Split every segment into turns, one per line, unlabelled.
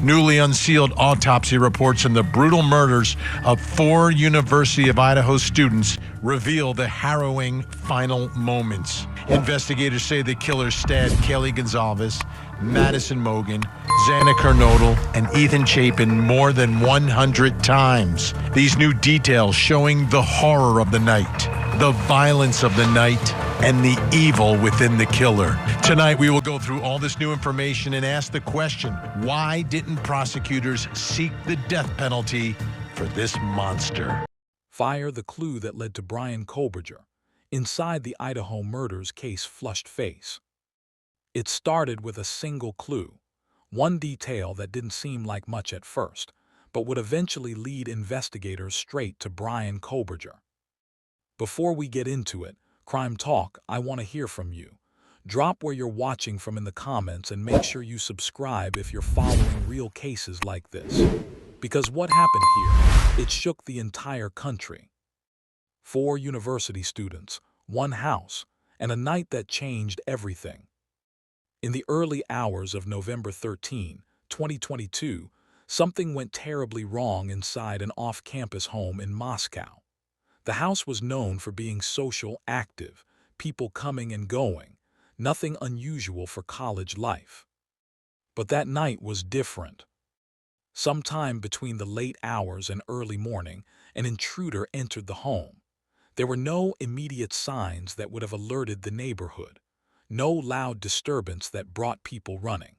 Newly unsealed autopsy reports on the brutal murders of 4 University of Idaho students reveal the harrowing final moments. Investigators say the killers stabbed Kelly Gonzalez, Madison Mogan, Xana Kernodle, and Ethan Chapin more than 100 times. These new details showing the horror of the night, the violence of the night, and the evil within the killer. Tonight, we will go through all this new information and ask the question, why didn't prosecutors seek the death penalty for this monster?
Fire the clue that led to Bryan Kohberger, inside the Idaho murders case flushed face. It started with a single clue, one detail that didn't seem like much at first, but would eventually lead investigators straight to Bryan Kohberger. Before we get into it, Crime Talk, I want to hear from you. Drop where you're watching from in the comments and make sure you subscribe if you're following real cases like this. Because what happened here, it shook the entire country. 4 university students, 1 house, and a night that changed everything. In the early hours of November 13, 2022, something went terribly wrong inside an off-campus home in Moscow. The house was known for being social, active, people coming and going, nothing unusual for college life. But that night was different. Sometime between the late hours and early morning, an intruder entered the home. There were no immediate signs that would have alerted the neighborhood, no loud disturbance that brought people running.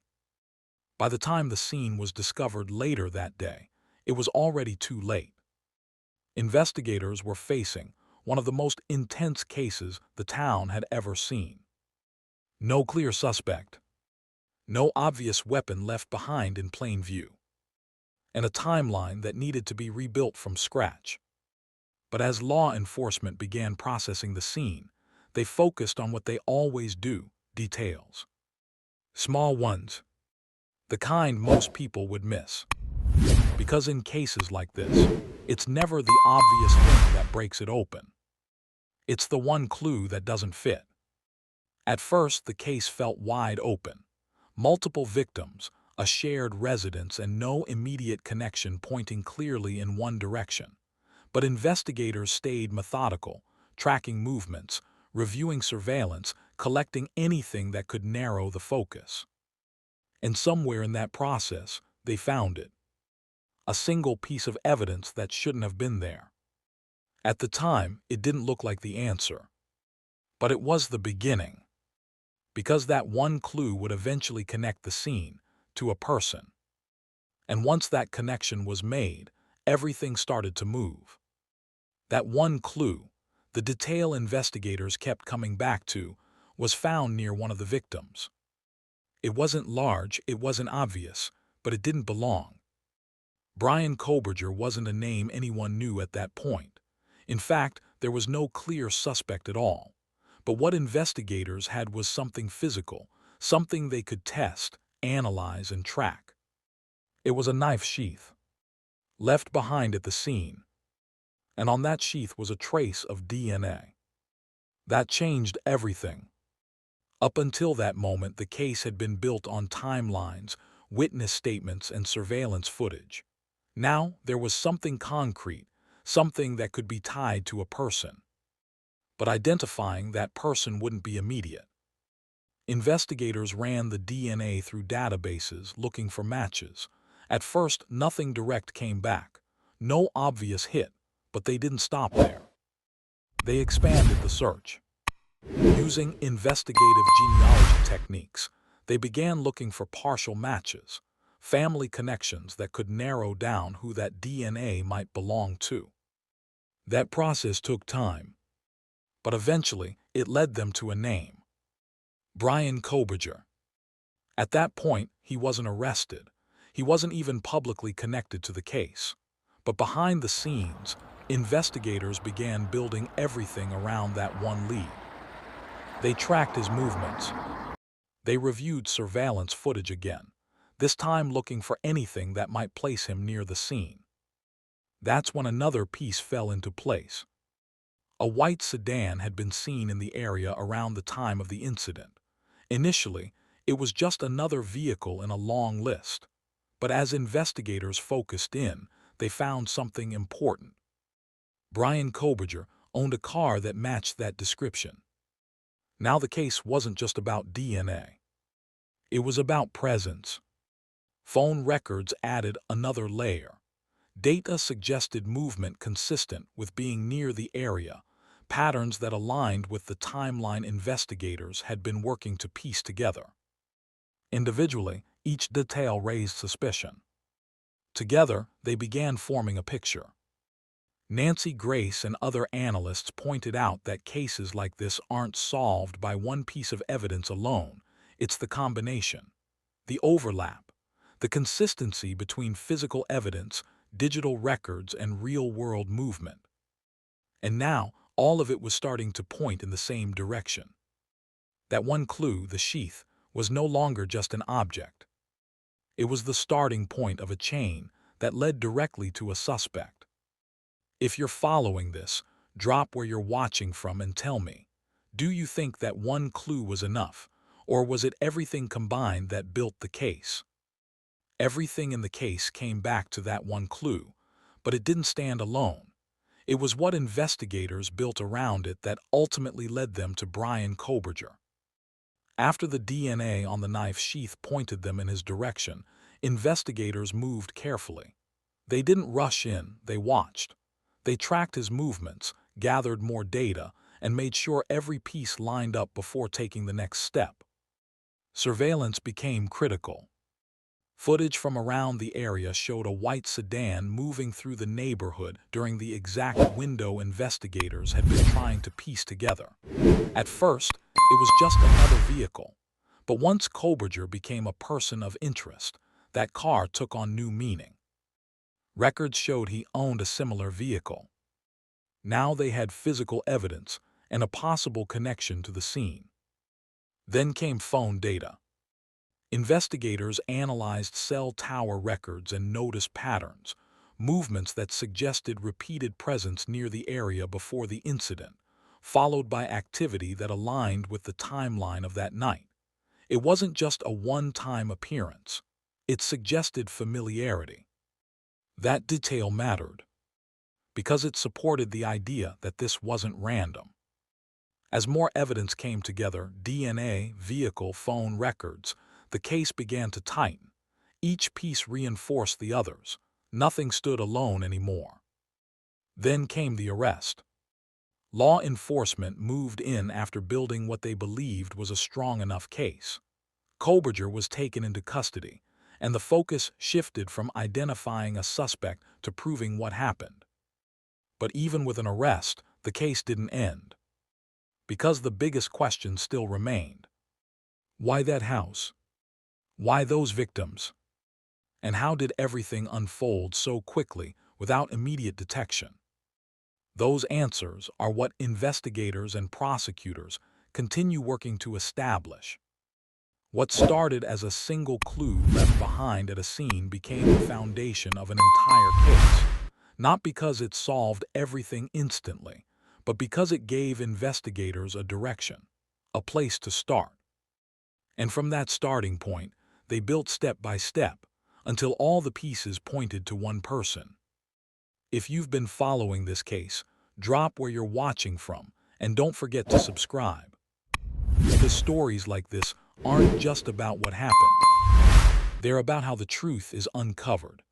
By the time the scene was discovered later that day, it was already too late. Investigators were facing one of the most intense cases the town had ever seen. No clear suspect, no obvious weapon left behind in plain view, and a timeline that needed to be rebuilt from scratch. But as law enforcement began processing the scene, they focused on what they always do, details. Small ones, the kind most people would miss. Because in cases like this, it's never the obvious thing that breaks it open. It's the one clue that doesn't fit. At first, the case felt wide open. Multiple victims, a shared residence, and no immediate connection pointing clearly in one direction. But investigators stayed methodical, tracking movements, reviewing surveillance, collecting anything that could narrow the focus. And somewhere in that process, they found it. A single piece of evidence that shouldn't have been there. At the time, it didn't look like the answer. But it was the beginning. Because that one clue would eventually connect the scene to a person. And once that connection was made, everything started to move. That one clue, the detail investigators kept coming back to, was found near one of the victims. It wasn't large, it wasn't obvious, but it didn't belong. Bryan Kohberger wasn't a name anyone knew at that point. In fact, there was no clear suspect at all. But what investigators had was something physical, something they could test, analyze, and track. It was a knife sheath, left behind at the scene. And on that sheath was a trace of DNA. That changed everything. Up until that moment, the case had been built on timelines, witness statements, and surveillance footage. Now, there was something concrete, something that could be tied to a person. But identifying that person wouldn't be immediate. Investigators ran the DNA through databases looking for matches. At first, nothing direct came back. No obvious hit, but they didn't stop there. They expanded the search. Using investigative genealogy techniques, they began looking for partial matches, family connections that could narrow down who that DNA might belong to. That process took time, but eventually it led them to a name. Bryan Kohberger. At that point, he wasn't arrested. He wasn't even publicly connected to the case. But behind the scenes, investigators began building everything around that one lead. They tracked his movements. They reviewed surveillance footage again, this time looking for anything that might place him near the scene. That's when another piece fell into place. A white sedan had been seen in the area around the time of the incident. Initially, it was just another vehicle in a long list. But as investigators focused in, they found something important. Bryan Kohberger owned a car that matched that description. Now the case wasn't just about DNA. It was about presence. Phone records added another layer. Data suggested movement consistent with being near the area, patterns that aligned with the timeline investigators had been working to piece together. Individually, each detail raised suspicion. Together, they began forming a picture. Nancy Grace and other analysts pointed out that cases like this aren't solved by one piece of evidence alone. It's the combination, the overlap, the consistency between physical evidence, digital records, and real-world movement. And now, all of it was starting to point in the same direction. That one clue, the sheath, was no longer just an object. It was the starting point of a chain that led directly to a suspect. If you're following this, drop where you're watching from and tell me, do you think that one clue was enough, or was it everything combined that built the case? Everything in the case came back to that one clue, but it didn't stand alone. It was what investigators built around it that ultimately led them to Bryan Kohberger. After the DNA on the knife sheath pointed them in his direction, investigators moved carefully. They didn't rush in, they watched. They tracked his movements, gathered more data, and made sure every piece lined up before taking the next step. Surveillance became critical. Footage from around the area showed a white sedan moving through the neighborhood during the exact window investigators had been trying to piece together. At first, it was just another vehicle. But once Kohberger became a person of interest, that car took on new meaning. Records showed he owned a similar vehicle. Now they had physical evidence and a possible connection to the scene. Then came phone data. Investigators analyzed cell tower records and noticed patterns, movements that suggested repeated presence near the area before the incident, followed by activity that aligned with the timeline of that night. It wasn't just a one-time appearance. It suggested familiarity. That detail mattered, because it supported the idea that this wasn't random. As more evidence came together, DNA, vehicle, phone records, the case began to tighten. Each piece reinforced the others. Nothing stood alone anymore. Then came the arrest. Law enforcement moved in after building what they believed was a strong enough case. Kohberger was taken into custody, and the focus shifted from identifying a suspect to proving what happened. But even with an arrest, the case didn't end. Because the biggest question still remained. Why that house? Why those victims? And how did everything unfold so quickly without immediate detection? Those answers are what investigators and prosecutors continue working to establish. What started as a single clue left behind at a scene became the foundation of an entire case, not because it solved everything instantly, but because it gave investigators a direction, a place to start. And from that starting point, they built step by step until all the pieces pointed to one person. If you've been following this case, drop where you're watching from and don't forget to subscribe. Because stories like this aren't just about what happened. They're about how the truth is uncovered.